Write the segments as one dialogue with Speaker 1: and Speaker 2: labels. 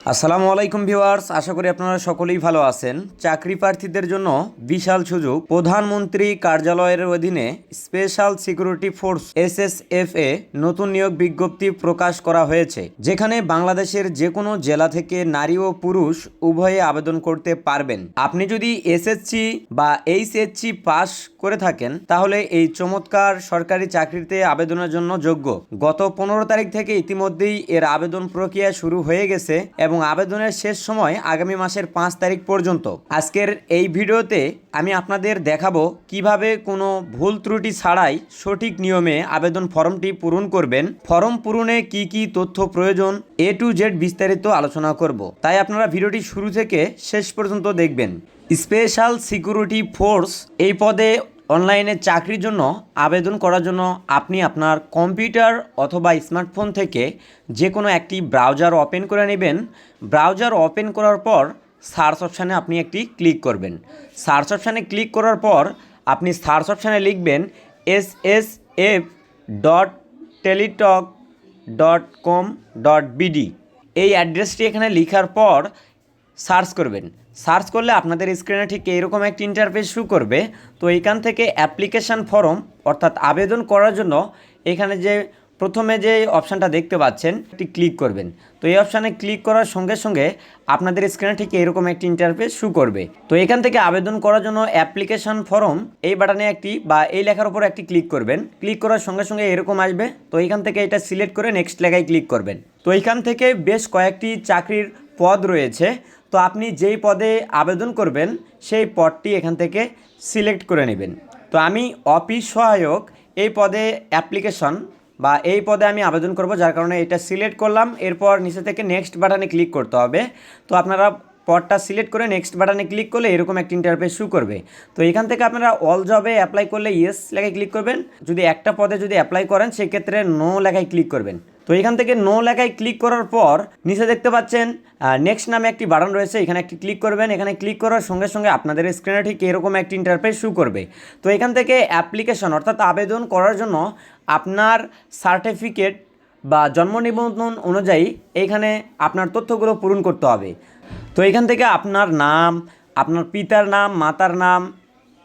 Speaker 1: আসসালামু আলাইকুম ভিউয়ার্স, আশা করি আপনারা সকলেই ভালো আছেন। চাকরি প্রার্থীদের জন্য বিশাল সুযোগ। প্রধানমন্ত্রী কার্যালয়ের অধীনে স্পেশাল সিকিউরিটি ফোর্স এসএসএফ এ নতুন নিয়োগ বিজ্ঞপ্তি প্রকাশ করা হয়েছে, যেখানে বাংলাদেশের যে কোনো জেলা থেকে নারী ও পুরুষ উভয়ে আবেদন করতে পারবেন। আপনি যদি এসএসসি বা এইচএসসি পাস করে থাকেন তাহলে এই চমৎকার সরকারি চাকরিতে আবেদনের জন্য যোগ্য। গত 15 তারিখ থেকে ইতিমধ্যেই এর আবেদন প্রক্রিয়া শুরু হয়ে গেছে এবং আবেদনের শেষ সময় আগামী মাসের 5 তারিখ পর্যন্ত। আজকের এই ভিডিওতে আমি আপনাদের দেখাবো কিভাবে কোনো ভুল ত্রুটি ছাড়াই সঠিক নিয়মে আবেদন ফর্মটি পূরণ করবেন। ফর্ম পূরণে কি কি তথ্য প্রয়োজন A to Z বিস্তারিত আলোচনা করব, তাই আপনারা ভিডিওটি শুরু থেকে শেষ পর্যন্ত দেখবেন। স্পেশাল সিকিউরিটি ফোর্স এই পদে অনলাইনে চাকরির জন্য আবেদন করার জন্য আপনি আপনার কম্পিউটার অথবা স্মার্টফোন থেকে যে কোনো একটি ব্রাউজার ওপেন করে নেবেন। ব্রাউজার ওপেন করার পর সার্চ অপশানে আপনি একটি ক্লিক করবেন। সার্চ অপশানে ক্লিক করার পর আপনি সার্চ অপশানে লিখবেন ssf.teletalk.com.bd। এই অ্যাড্রেসটি এখানে লেখার পর সার্চ করবেন। সার্চ করলে আপনাদের স্ক্রিনে ঠিক এইরকম একটি ইন্টারফেস শো করবে। তো এইখান থেকে অ্যাপ্লিকেশান ফর্ম অর্থাৎ আবেদন করার জন্য এখানে যে প্রথমে যে অপশানটা দেখতে পাচ্ছেন এটি ক্লিক করবেন। তো এই অপশানে ক্লিক করার সঙ্গে সঙ্গে আপনাদের স্ক্রিনে ঠিক এরকম একটি ইন্টারফেস শো করবে। তো এখান থেকে আবেদন করার জন্য অ্যাপ্লিকেশান ফর্ম এই বাটনে একটি বা এই লেখার উপর একটি ক্লিক করবেন। ক্লিক করার সঙ্গে সঙ্গে এরকম আসবে। তো এখান থেকে এটা সিলেক্ট করে নেক্সট লেখায় ক্লিক করবেন। তো এখান থেকে বেশ কয়েকটি চাকরির পদ রয়েছে। তো আপনি যেই পদে আবেদন করবেন সেই পদটি এখান থেকে সিলেক্ট করে নেবেন। তো আমি অফিস সহায়ক এই পদে অ্যাপ্লিকেশন বা এই পদে আমি আবেদন করব, যার কারণে এটা সিলেক্ট করলাম। এরপর নিচে থেকে নেক্সট বাটনে ক্লিক করতে হবে। তো আপনারা পদটা সিলেক্ট করে নেক্সট বাটনে ক্লিক করলে এরকম একটা ইন্টারফেস শো করবে। তো এখান থেকে আপনারা অল জবে অ্যাপ্লাই করলে ইয়েস লেখায় ক্লিক করবেন। যদি একটা পদে যদি অ্যাপ্লাই করেন সেক্ষেত্রে নো লেখায় ক্লিক করবেন। তো এখান থেকে নো লেখায় ক্লিক করার পর নিচে দেখতে পাচ্ছেন নেক্সট নামে একটি বাটন রয়েছে, এখানে একটি ক্লিক করবেন। এখানে ক্লিক করার সঙ্গে সঙ্গে আপনাদের স্ক্রিনে ঠিক এরকম একটি ইন্টারফেস শো করবে। তো এখান থেকে অ্যাপ্লিকেশন অর্থাৎ আবেদন করার জন্য আপনার সার্টিফিকেট বা জন্ম নিবন্ধন অনুযায়ী এখানে আপনার তথ্যগুলো পূরণ করতে হবে। তো এখান থেকে আপনার নাম, আপনার পিতার নাম, মাতার নাম,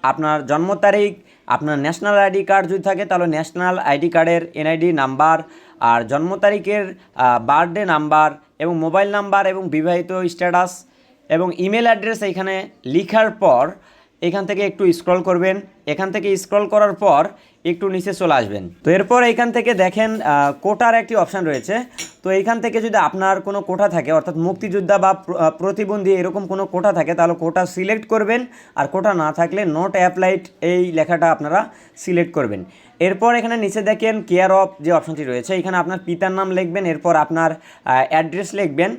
Speaker 1: আপনার জন্ম তারিখ, আপনার ন্যাশনাল আইডি কার্ড যদি থাকে তাহলে ন্যাশনাল আইডি কার্ডের এনআইডি নাম্বার, আর জন্ম তারিখের বার্থডে নাম্বার এবং মোবাইল নাম্বার এবং বিবাহিত স্ট্যাটাস এবং ইমেল অ্যাড্রেস এখানে লেখার পর এখান থেকে একটু স্ক্রল করবেন। এখান থেকে স্ক্রল করার পর একটু নিচে চলে আসবেন। তো এরপর এখান থেকে দেখেন কোটার একটি অপশান রয়েছে। তো এইখান থেকে যদি আপনার কোনো কোটা থাকে অর্থাৎ মুক্তিযোদ্ধা বা প্রতিবন্ধী এরকম কোনো কোটা থাকে তাহলে কোটা সিলেক্ট করবেন, আর কোটা না থাকলে নট অ্যাপ্লাইড এই লেখাটা আপনারা সিলেক্ট করবেন। এরপর এখানে নিচে দেখেন কেয়ার অফ যে অপশানটি রয়েছে, এখানে আপনার পিতার নাম লিখবেন, এরপর আপনার অ্যাড্রেস লিখবেন।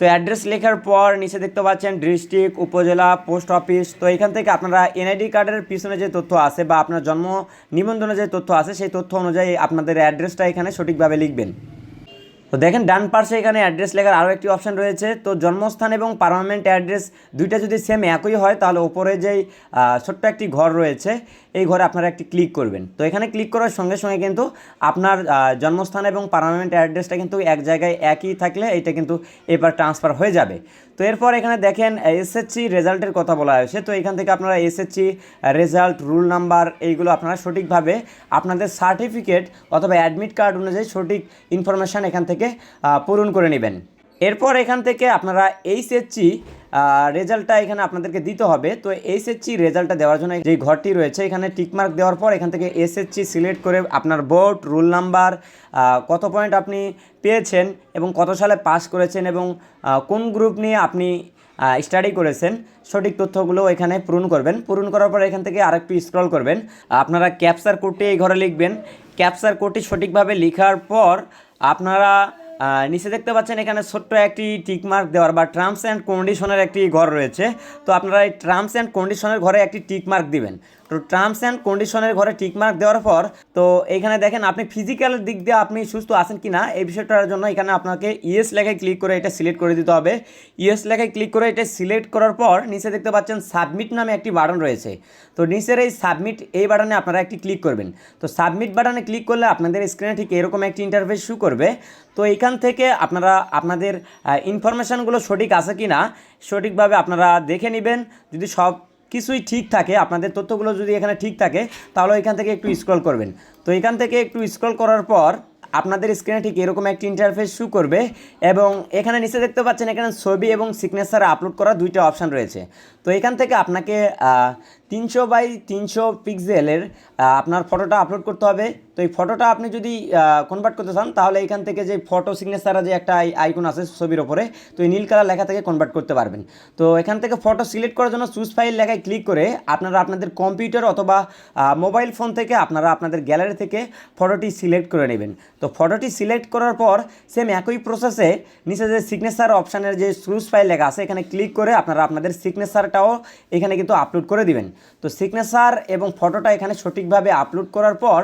Speaker 1: তো অ্যাড্রেস লেখার পর নিচে দেখতে পাচ্ছেন ডিস্ট্রিক্ট, উপজেলা, পোস্ট অফিস। তো এখান থেকে আপনারা এনআইডি কার্ডের পিছনে যে তথ্য আছে বা আপনার জন্ম নিবন্ধনে যে তথ্য আছে সেই তথ্য অনুযায়ী আপনাদের অ্যাড্রেসটা এখানে সঠিকভাবে লিখবেন। তো দেখেন ডান পাশে এখানে অ্যাড্রেস লেখার আরও একটি অপশান রয়েছে। তো জন্মস্থান এবং পার্মানেন্ট অ্যাড্রেস দুইটা যদি সেম একই হয় তাহলে ওপরে যেই ছোট্ট একটি ঘর রয়েছে এই ঘরে আপনারা একটি ক্লিক করবেন। তো এখানে ক্লিক করার সঙ্গে সঙ্গে কিন্তু আপনার জন্মস্থান এবং পার্মানেন্ট অ্যাড্রেসটা কিন্তু এক জায়গায় একই থাকলে এটা কিন্তু এবার ট্রান্সফার হয়ে যাবে। তো এরপর এখানে দেখেন এসএসসি রেজাল্টের কথা বলা হয়েছে। তো এখান থেকে আপনারা এসএসসি রেজাল্ট, রুল নাম্বার এইগুলো আপনারা সঠিকভাবে আপনাদের সার্টিফিকেট অথবা অ্যাডমিট কার্ড অনুযায়ী সঠিক ইনফরমেশান এখান থেকে পূরণ করে নেবেন। এরপর এখান থেকে আপনারা এইচএসসি রেজাল্টটা এখানে আপনাদেরকে দিতে হবে। তো এইচএসসি রেজাল্টটা দেওয়ার জন্য যে ঘরটি রয়েছে এখানে টিকমার্ক দেওয়ার পর এখান থেকে এসএসসি সিলেক্ট করে আপনার বোর্ড, রুল নাম্বার, কত পয়েন্ট আপনি পেয়েছেন এবং কত সালে পাস করেছেন এবং কোন গ্রুপ নিয়ে আপনি স্টাডি করেছেন সঠিক তথ্যগুলো এখানে পূরণ করবেন। পূরণ করার পর এখান থেকে আরেকটু স্ক্রল করবেন। আপনারা ক্যাপচার কোডটি এই ঘরে লিখবেন। ক্যাপচার কোডটি সঠিকভাবে লেখার পর আপনারা নিচে দেখতে পাচ্ছেন এখানে ছোট্ট একটি টিকমার্ক দেওয়ার বা টার্মস অ্যান্ড কন্ডিশনের একটি ঘর রয়েছে। তো আপনারা এই টার্মস অ্যান্ড কন্ডিশনের ঘরে একটি টিকমার্ক দিবেন। তো টার্মস অ্যান্ড কন্ডিশনের ঘরে টিকমার্ক দেওয়ার পর তো এখানে দেখেন আপনি ফিজিক্যাল দিক দিয়ে আপনি সুস্থ আছেন কি না এই বিষয়টার জন্য এখানে আপনাকে ইয়েস লেখায় ক্লিক করে এটা সিলেক্ট করে দিতে হবে। ইয়েস লেখায় ক্লিক করে এটা সিলেক্ট করার পর নিচে দেখতে পাচ্ছেন সাবমিট নামে একটি বাটন রয়েছে। তো নিচের এই সাবমিট এই বাটনে আপনারা একটি ক্লিক করবেন। তো সাবমিট বাটনে ক্লিক করলে আপনাদের স্ক্রিনে ঠিক এরকম একটি ইন্টারফেস শো করবে। তো এইখান থেকে আপনারা আপনাদের ইনফরমেশানগুলো সঠিক আছে কি না সঠিকভাবে আপনারা দেখে নেবেন। যদি সব কিছুই ঠিক থাকে, আপনাদের তথ্যগুলো যদি এখানে ঠিক থাকে, তাহলে এখান থেকে একটু স্ক্রল করবেন। তো এখান থেকে একটু স্ক্রল করার পর আপনাদের স্ক্রিনে ঠিক এরকম একটি ইন্টারফেস শো করবে এবং এখানে নিচে দেখতে পাচ্ছেন এখানে ছবি এবং সিগনেচার আপলোড করার দুইটা অপশান রয়েছে। তো এখান থেকে আপনাকে 300x300 পিক্সেলের আপনার ফটোটা আপলোড করতে হবে। তো এই ফটোটা আপনি যদি কনভার্ট করতে চান তাহলে এখান থেকে যে ফটো সিগনেচার যে একটা আইকন আছে ছবির ওপরে, তো এই নীল কালার লেখা থেকে কনভার্ট করতে পারবেন। তো এখান থেকে ফটো সিলেক্ট করার জন্য চুজ ফাইল লেখায় ক্লিক করে আপনারা আপনাদের কম্পিউটার অথবা মোবাইল ফোন থেকে আপনারা আপনাদের গ্যালারি থেকে ফটোটি সিলেক্ট করে নেবেন। তো ফটোটি সিলেক্ট করার পর সেম একই প্রসেসে নিচে যে সিগনেচার অপশানের যে চুজ ফাইল লেখা আছে এখানে ক্লিক করে আপনারা আপনাদের সিগনেচারটাও এখানে কিন্তু আপলোড করে দিবেন। তো সিগনেচার এবং ফটোটা এখানে সঠিকভাবে আপলোড করার পর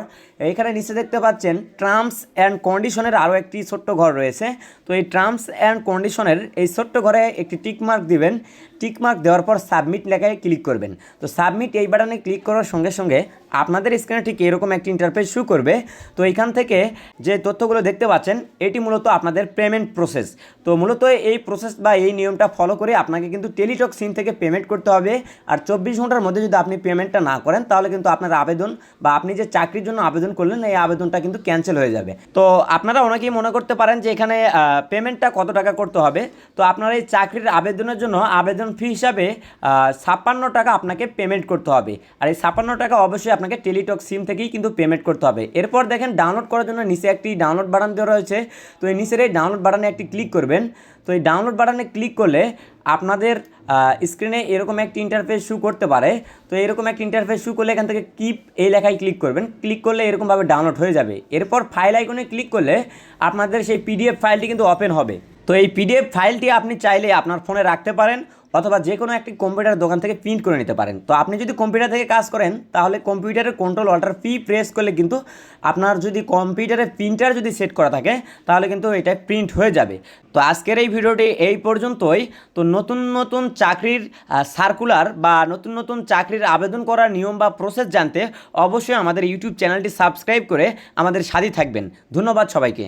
Speaker 1: এখানে নিচে দেখতে পাচ্ছেন টার্মস অ্যান্ড কন্ডিশনের আরও একটি ছোট্ট ঘর রয়েছে। তো এই টার্মস অ্যান্ড কন্ডিশনের এই ছোট্ট ঘরে একটি টিকমার্ক দিবেন। টিকমার্ক দেওয়ার পর সাবমিট লেখায় ক্লিক করবেন। তো সাবমিট এই বাটনে ক্লিক করার সঙ্গে সঙ্গে আপনাদের স্ক্রিনে ঠিক এরকম একটি ইন্টারফেস শো করবে। তো এখান থেকে যে তথ্যগুলো দেখতে পাচ্ছেন এটি মূলত আপনাদের পেমেন্ট প্রসেস। তো মূলত এই প্রসেস বা এই নিয়মটা ফলো করে আপনাকে কিন্তু টেলিটক সিম থেকে পেমেন্ট করতে হবে। আর 24 ঘন্টার মধ্যে যদি আপনি পেমেন্টটা না করেন তাহলে কিন্তু আপনার আবেদন বা আপনি যে চাকরির জন্য আবেদন করলেন এই আবেদনটা কিন্তু ক্যান্সেল হয়ে যাবে। তো আপনারা অনেকেই মনে করতে পারেন যে এখানে পেমেন্টটা কত টাকা করতে হবে। তো আপনারা এই চাকরির আবেদনের জন্য আবেদন ফি হিসাবে 56 টাকা আপনাকে পেমেন্ট করতে হবে। আর এই 56 টাকা অবশ্যই আপনাকে টেলিটক সিম থেকেই কিন্তু পেমেন্ট করতে হবে। এরপর দেখেন ডাউনলোড করার জন্য নিচে একটি ডাউনলোড বাটন দেওয়া রয়েছে। তো এই নিচের এই ডাউনলোড বাটনে একটি ক্লিক করবেন। তো এই ডাউনলোড বাটনে ক্লিক করলে আপনাদের স্ক্রিনে এরকম একটি ইন্টারফেস শো করতে পারে। তো এরকম একটি ইন্টারফেস শো করলে এখান থেকে কিপ এই লেখায় ক্লিক করবেন। ক্লিক করলে এরকমভাবে ডাউনলোড হয়ে যাবে। এরপর ফাইল আইকনে ক্লিক করলে আপনাদের সেই পিডিএফ ফাইলটি কিন্তু ওপেন হবে। তো এই পিডিএফ ফাইলটি আপনি চাইলে আপনার ফোনে রাখতে পারেন অথবা যে কোনো একটি কম্পিউটার দোকান থেকে প্রিন্ট করে নিতে পারেন। তো আপনি যদি কম্পিউটার থেকে কাজ করেন তাহলে কম্পিউটারের কন্ট্রোল অল্টার পি প্রেস করলে কিন্তু আপনার যদি কম্পিউটারে প্রিন্টার যদি সেট করা থাকে তাহলে কিন্তু এটা প্রিন্ট হয়ে যাবে। তো আজকের এই ভিডিওটি এই পর্যন্তই। তো নতুন নতুন চাকরির সার্কুলার বা নতুন নতুন চাকরির আবেদন করার নিয়ম বা প্রসেস জানতে অবশ্যই আমাদের ইউটিউব চ্যানেলটি সাবস্ক্রাইব করে আমাদের সাথে থাকবেন। ধন্যবাদ সবাইকে।